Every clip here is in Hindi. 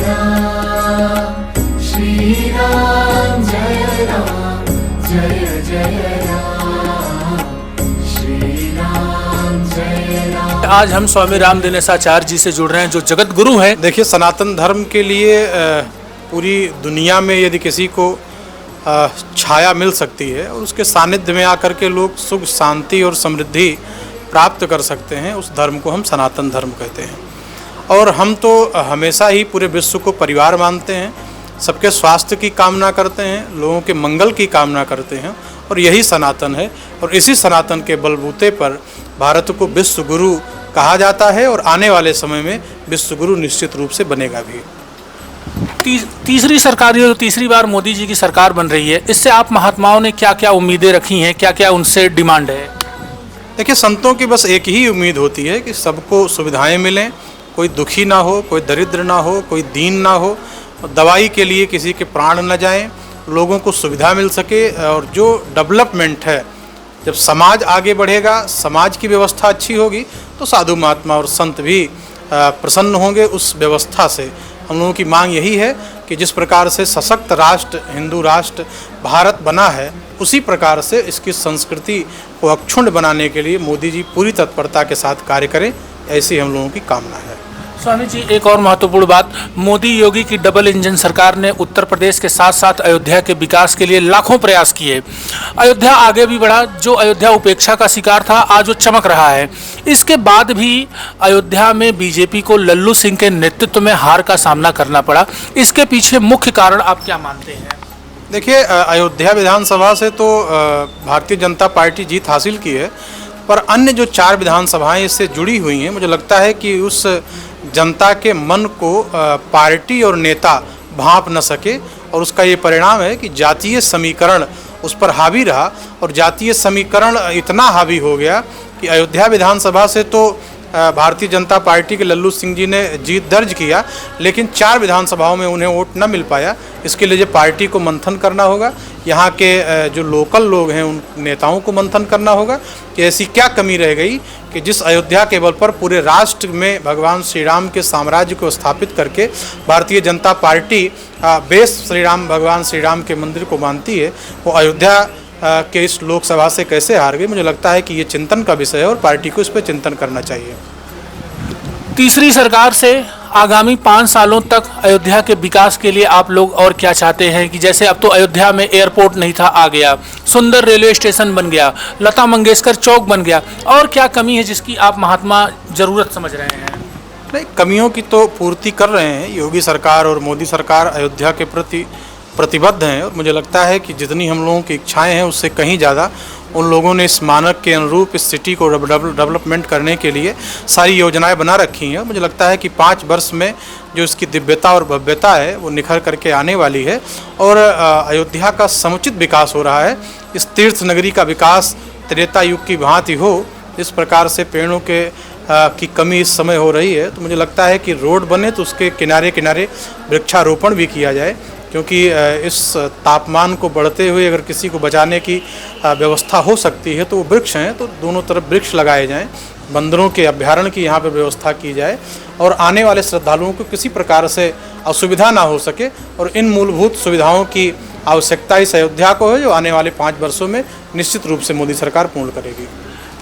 राम श्री राम जय राम जय जय राम श्री राम जय राम। आज हम स्वामी राम दिनेशाचार्य जी से जुड़ रहे हैं जो जगत गुरु हैं। देखिए, सनातन धर्म के लिए पूरी दुनिया में यदि किसी को छाया मिल सकती है और उसके सानिध्य में आकर के लोग सुख शांति और समृद्धि प्राप्त कर सकते हैं, उस धर्म को हम सनातन धर्म कहते हैं। और हम तो हमेशा ही पूरे विश्व को परिवार मानते हैं, सबके स्वास्थ्य की कामना करते हैं, लोगों के मंगल की कामना करते हैं, और यही सनातन है। और इसी सनातन के बलबूते पर भारत को विश्व गुरु कहा जाता है और आने वाले समय में विश्व गुरु निश्चित रूप से बनेगा भी। तीसरी बार मोदी जी की सरकार बन रही है, इससे आप महात्माओं ने क्या क्या उम्मीदें रखी हैं, क्या क्या उनसे डिमांड है? देखिए, संतों की बस एक ही उम्मीद होती है कि सबको सुविधाएं मिलें, कोई दुखी ना हो, कोई दरिद्र ना हो, कोई दीन ना हो, दवाई के लिए किसी के प्राण न जाएं, लोगों को सुविधा मिल सके। और जो डेवलपमेंट है, जब समाज आगे बढ़ेगा, समाज की व्यवस्था अच्छी होगी, तो साधु महात्मा और संत भी प्रसन्न होंगे उस व्यवस्था से। हम लोगों की मांग यही है कि जिस प्रकार से सशक्त राष्ट्र, हिंदू राष्ट्र भारत बना है, उसी प्रकार से इसकी संस्कृति को अक्षुण्ण बनाने के लिए मोदी जी पूरी तत्परता के साथ कार्य करें, ऐसी हम लोगों की कामना है। स्वामी जी, एक और महत्वपूर्ण बात, मोदी योगी की डबल इंजन सरकार ने उत्तर प्रदेश के साथ साथ अयोध्या के विकास के लिए लाखों प्रयास किए। अयोध्या आगे भी बढ़ा, जो अयोध्या उपेक्षा का शिकार था आज वो चमक रहा है। इसके बाद भी अयोध्या में बीजेपी को लल्लू सिंह के नेतृत्व में हार का सामना करना पड़ा। इसके पीछे मुख्य कारण आप क्या मानते हैं? देखिए, अयोध्या विधानसभा से तो भारतीय जनता पार्टी जीत हासिल की है, पर अन्य जो 4 विधानसभाएं इससे जुड़ी हुई हैं, मुझे लगता है कि उस जनता के मन को पार्टी और नेता भांप न सके, और उसका ये परिणाम है कि जातीय समीकरण उस पर हावी रहा। और जातीय समीकरण इतना हावी हो गया कि अयोध्या विधानसभा से तो भारतीय जनता पार्टी के लल्लू सिंह जी ने जीत दर्ज किया, लेकिन 4 विधानसभाओं में उन्हें वोट न मिल पाया। इसके लिए जो पार्टी को मंथन करना होगा, यहाँ के जो लोकल लोग हैं उन नेताओं को मंथन करना होगा कि ऐसी क्या कमी रह गई कि जिस अयोध्या के बल पर पूरे राष्ट्र में भगवान श्री राम के साम्राज्य को स्थापित करके भारतीय जनता पार्टी बेस भगवान श्री राम के मंदिर को मानती है, वो अयोध्या के इस लोकसभा से कैसे हार गई। मुझे लगता है कि ये चिंतन का विषय है और पार्टी को इस पर चिंतन करना चाहिए। तीसरी सरकार से आगामी 5 सालों तक अयोध्या के विकास के लिए आप लोग और क्या चाहते हैं? कि जैसे अब तो अयोध्या में एयरपोर्ट नहीं था, आ गया, सुंदर रेलवे स्टेशन बन गया, लता मंगेशकर चौक बन गया, और क्या कमी है जिसकी आप महात्मा जरूरत समझ रहे हैं? नहीं, कमियों की तो पूर्ति कर रहे हैं। योगी सरकार और मोदी सरकार अयोध्या के प्रति प्रतिबद्ध हैं, और मुझे लगता है कि जितनी हम लोगों की इच्छाएं हैं उससे कहीं ज़्यादा उन लोगों ने इस मानक के अनुरूप इस सिटी को डेवलपमेंट करने के लिए सारी योजनाएं बना रखी हैं। मुझे लगता है कि 5 वर्ष में जो इसकी दिव्यता और भव्यता है वो निखर करके आने वाली है, और अयोध्या का समुचित विकास हो रहा है। इस तीर्थ नगरी का विकास त्रेता युग की भांति हो, इस प्रकार से पेड़ों के की कमी इस समय हो रही है, तो मुझे लगता है कि रोड बने तो उसके किनारे किनारे वृक्षारोपण भी किया जाए, क्योंकि इस तापमान को बढ़ते हुए अगर किसी को बचाने की व्यवस्था हो सकती है तो वो वृक्ष हैं, तो दोनों तरफ वृक्ष लगाए जाएं, बंदरों के अभ्यारण्य की यहाँ पर व्यवस्था की जाए, और आने वाले श्रद्धालुओं को किसी प्रकार से असुविधा ना हो सके। और इन मूलभूत सुविधाओं की आवश्यकता इस अयोध्या को है, जो आने वाले 5 वर्षों में निश्चित रूप से मोदी सरकार पूर्ण करेगी।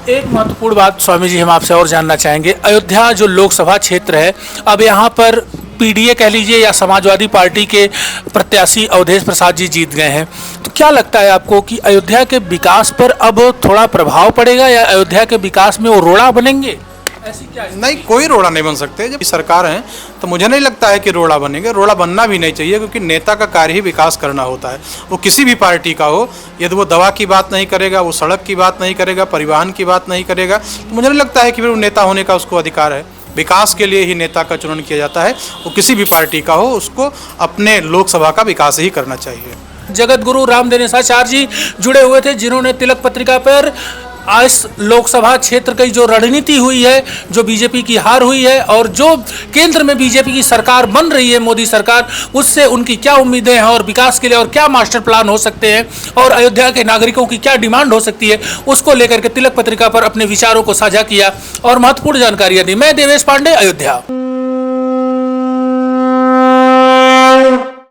एक महत्वपूर्ण बात स्वामी जी हम आपसे और जानना चाहेंगे, अयोध्या जो लोकसभा क्षेत्र है, अब यहाँ पर पीडीए कह लीजिए या समाजवादी पार्टी के प्रत्याशी अवधेश प्रसाद जी जीत गए हैं, तो क्या लगता है आपको कि अयोध्या के विकास पर अब थोड़ा प्रभाव पड़ेगा, या अयोध्या के विकास में वो रोड़ा बनेंगे? ऐसी क्या है? नहीं, कोई रोड़ा नहीं बन सकते। जब सरकार है तो मुझे नहीं लगता है कि रोड़ा बनेंगे। रोड़ा बनना भी नहीं चाहिए, क्योंकि नेता का कार्य ही विकास करना होता है, वो किसी भी पार्टी का हो। यदि वो दवा की बात नहीं करेगा, वो सड़क की बात नहीं करेगा, परिवहन की बात नहीं करेगा, तो मुझे नहीं लगता है कि फिर वो नेता होने का उसको अधिकार है। विकास के लिए ही नेता का चुनाव किया जाता है, वो किसी भी पार्टी का हो, उसको अपने लोकसभा का विकास ही करना चाहिए। जगत गुरु राम दिनेशाचार्य जी जुड़े हुए थे, जिन्होंने तिलक पत्रिका पर इस लोकसभा क्षेत्र की जो रणनीति हुई है, जो बीजेपी की हार हुई है, और जो केंद्र में बीजेपी की सरकार बन रही है, मोदी सरकार, उससे उनकी क्या उम्मीदें हैं और विकास के लिए और क्या मास्टर प्लान हो सकते हैं, और अयोध्या के नागरिकों की क्या डिमांड हो सकती है, उसको लेकर के तिलक पत्रिका पर अपने विचारों को साझा किया और महत्वपूर्ण जानकारियां दी। मैं देवेश पांडे, अयोध्या।